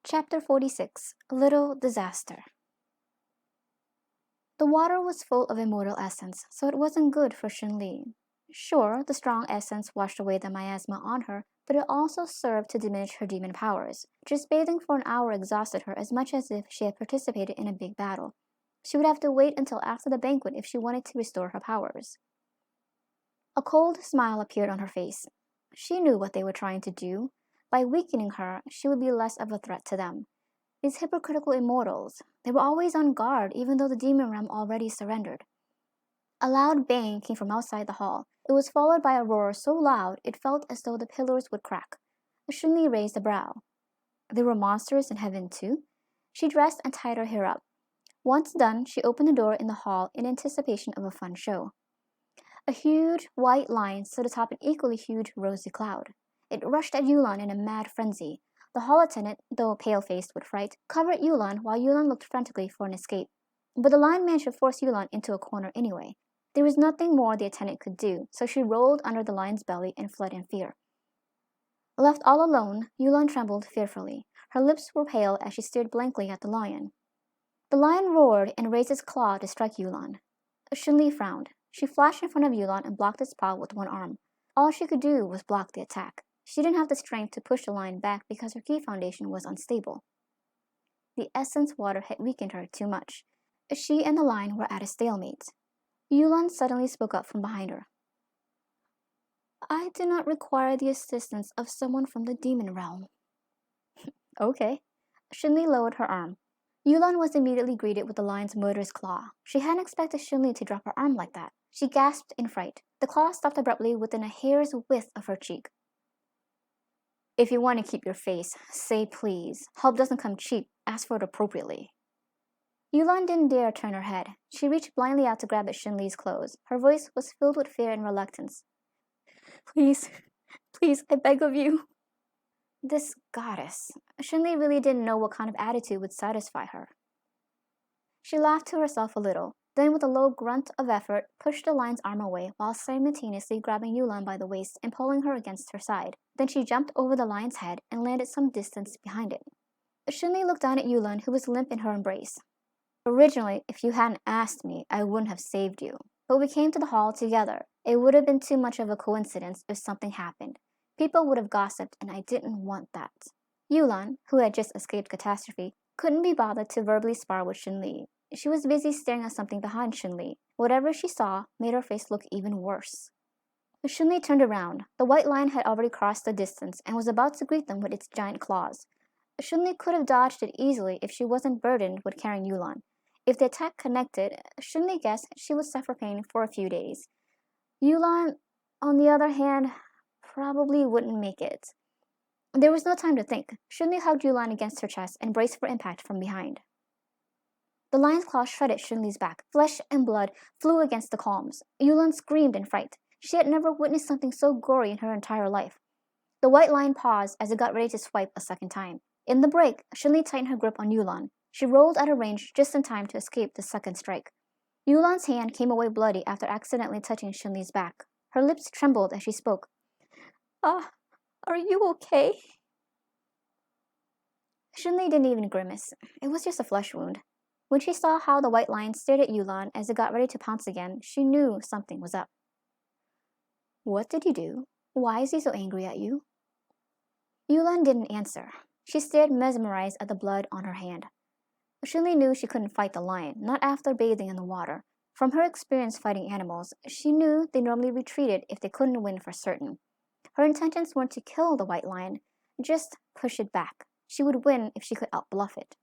Chapter 46 Little Disaster. The water was full of immortal essence, so it wasn't good for Li. Sure, the strong essence washed away the miasma on her, but it also served to diminish her demon powers. Just bathing for an hour exhausted her as much as if she had participated in a big battle. She would have to wait until after the banquet if she wanted to restore her powers. A cold smile appeared on her face. She knew what they were trying to do. By weakening her, she would be less of a threat to them. These hypocritical immortals, they were always on guard even though the demon realm already surrendered. A loud bang came from outside the hall. It was followed by a roar so loud it felt as though the pillars would crack. Li raised a brow. There were monsters in heaven too? She dressed and tied her hair up. Once done, she opened the door in the hall in anticipation of a fun show. A huge white lion stood atop an equally huge rosy cloud. It rushed at Yulan in a mad frenzy. The hall attendant, though pale-faced with fright, covered Yulan while Yulan looked frantically for an escape. But the lion managed to force Yulan into a corner anyway. There was nothing more the attendant could do, so she rolled under the lion's belly and fled in fear. Left all alone, Yulan trembled fearfully. Her lips were pale as she stared blankly at the lion. The lion roared and raised its claw to strike Yulan. Li frowned. She flashed in front of Yulan and blocked its paw with one arm. All she could do was block the attack. She didn't have the strength to push the lion back because her ki foundation was unstable. The essence water had weakened her too much. She and the lion were at a stalemate. Yulan suddenly spoke up from behind her. I do not require the assistance of someone from the demon realm. Okay. Li lowered her arm. Yulan was immediately greeted with the lion's murderous claw. She hadn't expected Li to drop her arm like that. She gasped in fright. The claw stopped abruptly within a hair's width of her cheek. If you want to keep your face, say please. Help doesn't come cheap. Ask for it appropriately. Yulan didn't dare turn her head. She reached blindly out to grab at Li's clothes. Her voice was filled with fear and reluctance. Please, please, I beg of you. This goddess. Li really didn't know what kind of attitude would satisfy her. She laughed to herself a little, then with a low grunt of effort, pushed the lion's arm away while simultaneously grabbing Yulan by the waist and pulling her against her side. Then she jumped over the lion's head and landed some distance behind it. Li looked down at Yulan, who was limp in her embrace. Originally, if you hadn't asked me, I wouldn't have saved you. But we came to the hall together. It would have been too much of a coincidence if something happened. People would have gossiped, and I didn't want that. Yulan, who had just escaped catastrophe, couldn't be bothered to verbally spar with Li. She was busy staring at something behind Li. Whatever she saw made her face look even worse. Li turned around. The white lion had already crossed the distance and was about to greet them with its giant claws. Li could have dodged it easily if she wasn't burdened with carrying Yulan. If the attack connected, Li guessed she would suffer pain for a few days. Yulan, on the other hand, probably wouldn't make it. There was no time to think. Li hugged Yulan against her chest and braced for impact from behind. The lion's claw shredded Li's back. Flesh and blood flew against the columns. Yulan screamed in fright. She had never witnessed something so gory in her entire life. The white lion paused as it got ready to swipe a second time. In the break, Li tightened her grip on Yulan. She rolled out of range just in time to escape the second strike. Yulan's hand came away bloody after accidentally touching Li's back. Her lips trembled as she spoke. Are you okay? Li didn't even grimace. It was just a flesh wound. When she saw how the white lion stared at Yulan as it got ready to pounce again, she knew something was up. What did you do? Why is he so angry at you? Yulan didn't answer. She stared mesmerized at the blood on her hand. Li knew she couldn't fight the lion, not after bathing in the water. From her experience fighting animals, she knew they normally retreated if they couldn't win for certain. Her intentions weren't to kill the white lion, just push it back. She would win if she could outbluff it.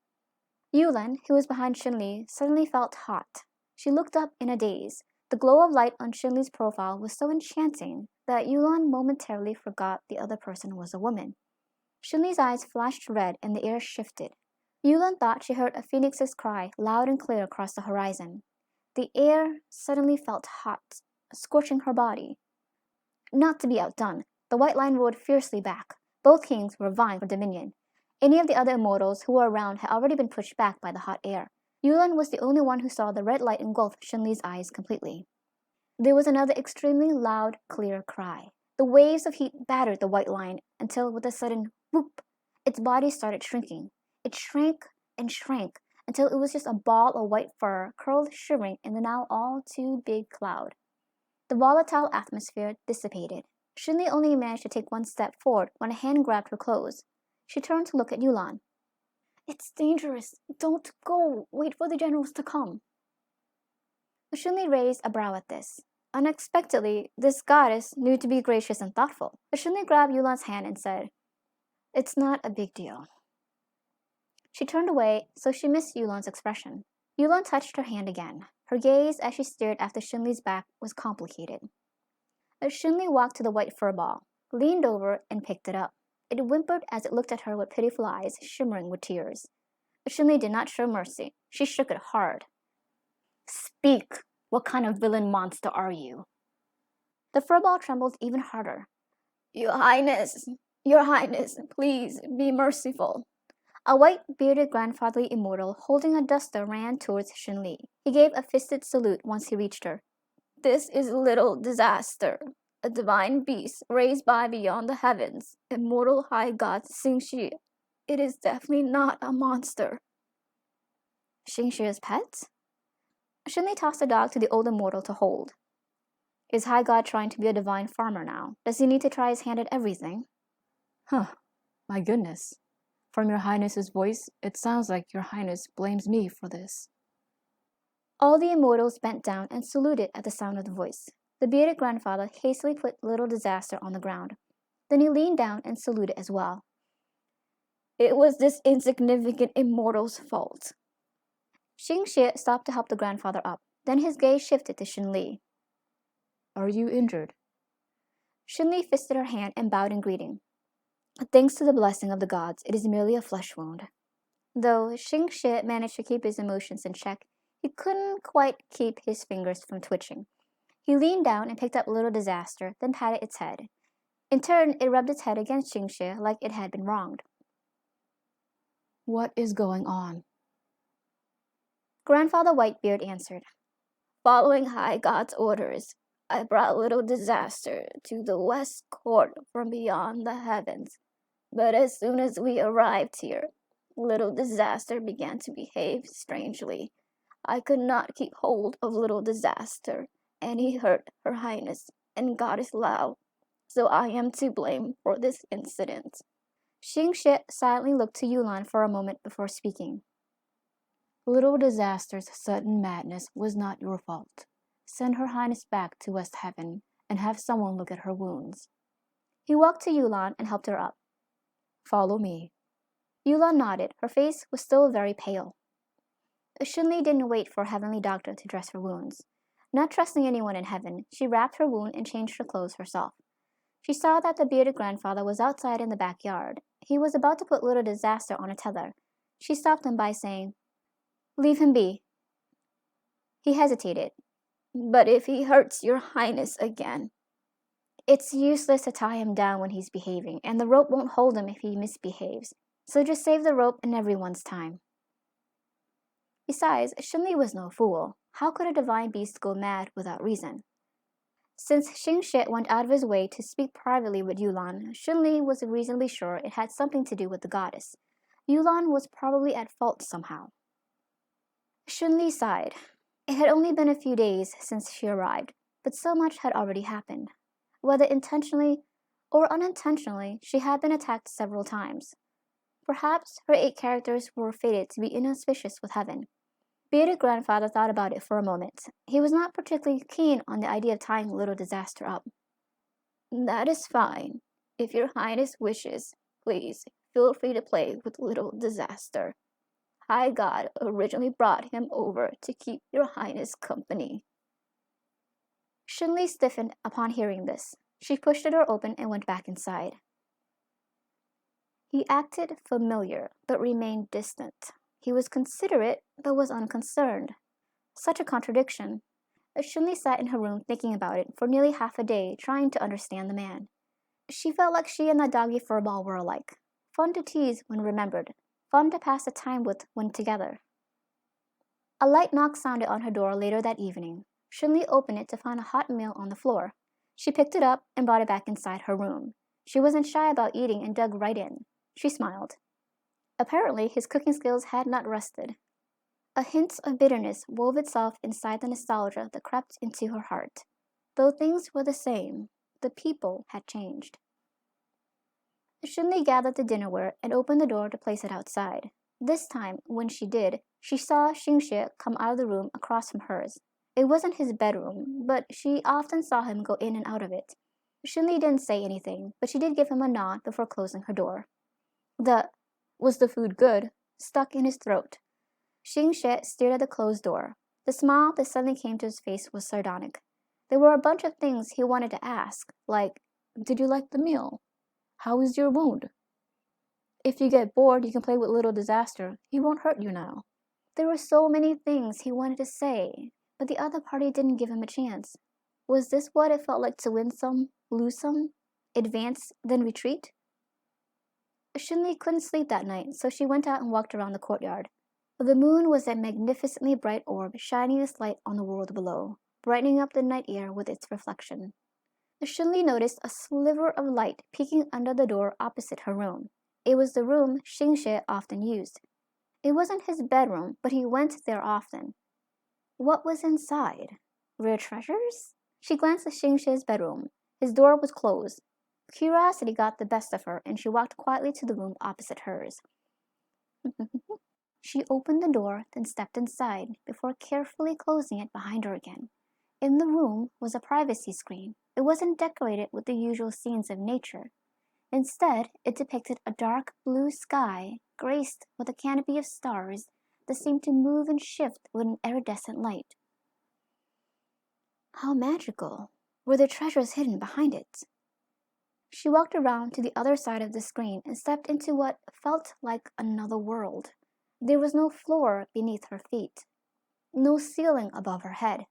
Yulan, who was behind Li, suddenly felt hot. She looked up in a daze. The glow of light on Li's profile was so enchanting that Yulan momentarily forgot the other person was a woman. Li's eyes flashed red and the air shifted. Yulan thought she heard a phoenix's cry loud and clear across the horizon. The air suddenly felt hot, scorching her body. Not to be outdone, the white lion roared fiercely back. Both kings were vying for dominion. Any of the other immortals who were around had already been pushed back by the hot air. Yulan was the only one who saw the red light engulf Li's eyes completely. There was another extremely loud, clear cry. The waves of heat battered the white lion until, with a sudden whoop, its body started shrinking. It shrank and shrank until it was just a ball of white fur curled shivering in the now all too big cloud. The volatile atmosphere dissipated. Xunli only managed to take one step forward when a hand grabbed her clothes. She turned to look at Yulan. "It's dangerous. Don't go. Wait for the generals to come." Xunli raised a brow at this. Unexpectedly, this goddess knew to be gracious and thoughtful. Xunli grabbed Yulan's hand and said, "It's not a big deal." She turned away, so she missed Yulan's expression. Yulan touched her hand again. Her gaze as she stared after Xunli's back was complicated. Xunli walked to the white fur ball, leaned over, and picked it up. It whimpered as it looked at her with pitiful eyes shimmering with tears. Xunli did not show mercy. She shook it hard. "Speak! What kind of villain monster are you?" The fur ball trembled even harder. Your Highness, please be merciful." A white, bearded grandfatherly immortal holding a duster ran towards Xunli. He gave a fisted salute once he reached her. "This is Little Disaster, a divine beast raised by beyond the heavens, immortal high god Xingxi. It is definitely not a monster." Xingxi's pet? Xunli tossed the dog to the old immortal to hold. Is High God trying to be a divine farmer now? Does he need to try his hand at everything? My goodness. From your Highness's voice, it sounds like your Highness blames me for this. All the immortals bent down and saluted at the sound of the voice. The bearded grandfather hastily put Little Disaster on the ground. Then he leaned down and saluted as well. "It was this insignificant immortal's fault." Xingxie stopped to help the grandfather up. Then his gaze shifted to Xunli. "Are you injured?" Xunli fisted her hand and bowed in greeting. "Thanks to the blessing of the gods, it is merely a flesh wound." Though Xingxie managed to keep his emotions in check, he couldn't quite keep his fingers from twitching. He leaned down and picked up Little Disaster, then patted its head. In turn, it rubbed its head against Xingxie like it had been wronged. "What is going on?" Grandfather Whitebeard answered. "Following High God's orders, I brought Little Disaster to the West Court from beyond the heavens. But as soon as we arrived here, Little Disaster began to behave strangely. I could not keep hold of Little Disaster, and he hurt Her Highness and Goddess Lao, so I am to blame for this incident." Xingxie silently looked to Yulan for a moment before speaking. "Little Disaster's sudden madness was not your fault. Send Her Highness back to West Heaven and have someone look at her wounds." He walked to Yulan and helped her up. "Follow me." Yulan nodded. Her face was still very pale. Xunli didn't wait for a heavenly doctor to dress her wounds. Not trusting anyone in heaven, she wrapped her wound and changed her clothes herself. She saw that the bearded grandfather was outside in the backyard. He was about to put Little Disaster on a tether. She stopped him by saying, "Leave him be." He hesitated. "But if he hurts Your Highness again?" "It's useless to tie him down when he's behaving, and the rope won't hold him if he misbehaves. So just save the rope and everyone's time." Besides, Xunli was no fool. How could a divine beast go mad without reason? Since Xingxie went out of his way to speak privately with Yulan, Xunli was reasonably sure it had something to do with the goddess. Yulan was probably at fault somehow. Xunli sighed. It had only been a few days since she arrived, but so much had already happened. Whether intentionally or unintentionally, she had been attacked several times. Perhaps her 8 characters were fated to be inauspicious with heaven. Bearded grandfather thought about it for a moment. He was not particularly keen on the idea of tying Little Disaster up. "That is fine. If Your Highness wishes, please feel free to play with Little Disaster. High God originally brought him over to keep Your Highness company." Xunli stiffened upon hearing this. She pushed the door open and went back inside. He acted familiar, but remained distant. He was considerate, but was unconcerned. Such a contradiction. Xunli sat in her room thinking about it for nearly half a day, trying to understand the man. She felt like she and the doggy furball were alike. Fun to tease when remembered. Fun to pass the time with when together. A light knock sounded on her door later that evening. Xunli opened it to find a hot meal on the floor. She picked it up and brought it back inside her room. She wasn't shy about eating and dug right in. She smiled. Apparently, his cooking skills had not rusted. A hint of bitterness wove itself inside the nostalgia that crept into her heart. Though things were the same, the people had changed. Xunli gathered the dinnerware and opened the door to place it outside. This time, when she did, she saw Xingxue come out of the room across from hers. It wasn't his bedroom, but she often saw him go in and out of it. Xunli didn't say anything, but she did give him a nod before closing her door. Was the food good? Stuck in his throat. Xingxue stared at the closed door. The smile that suddenly came to his face was sardonic. There were a bunch of things he wanted to ask, like, "Did you like the meal? How is your wound? If you get bored, you can play with Little Disaster. He won't hurt you now." There were so many things he wanted to say, but the other party didn't give him a chance. Was this what it felt like to win some, lose some, advance, then retreat? Xunli couldn't sleep that night, so she went out and walked around the courtyard. The moon was a magnificently bright orb shining its light on the world below, brightening up the night air with its reflection. Xunli noticed a sliver of light peeking under the door opposite her room. It was the room Xingxue often used. It wasn't his bedroom, but he went there often. What was inside? Rare treasures? She glanced at Xingxue's bedroom. His door was closed. Curiosity got the best of her, and she walked quietly to the room opposite hers. She opened the door, then stepped inside, before carefully closing it behind her again. In the room was a privacy screen. It wasn't decorated with the usual scenes of nature. Instead, it depicted a dark blue sky graced with a canopy of stars that seemed to move and shift with an iridescent light. How magical! Were there treasures hidden behind it? She walked around to the other side of the screen and stepped into what felt like another world. There was no floor beneath her feet, no ceiling above her head.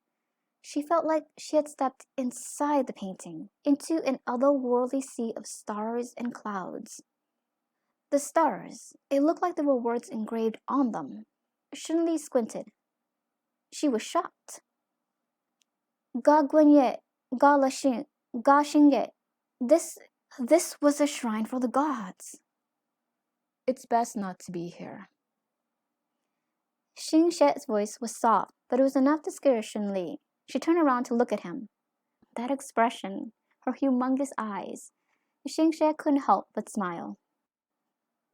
She felt like she had stepped inside the painting, into an otherworldly sea of stars and clouds. The stars, it looked like there were words engraved on them. Xunli squinted. She was shocked. Ga Guanye, Ga Lashing, Ga Xingye. This was a shrine for the gods. It's best not to be here. Xingxue's voice was soft, but it was enough to scare Xunli. She turned around to look at him. That expression, her humongous eyes. Xingxue couldn't help but smile.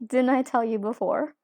Didn't I tell you before?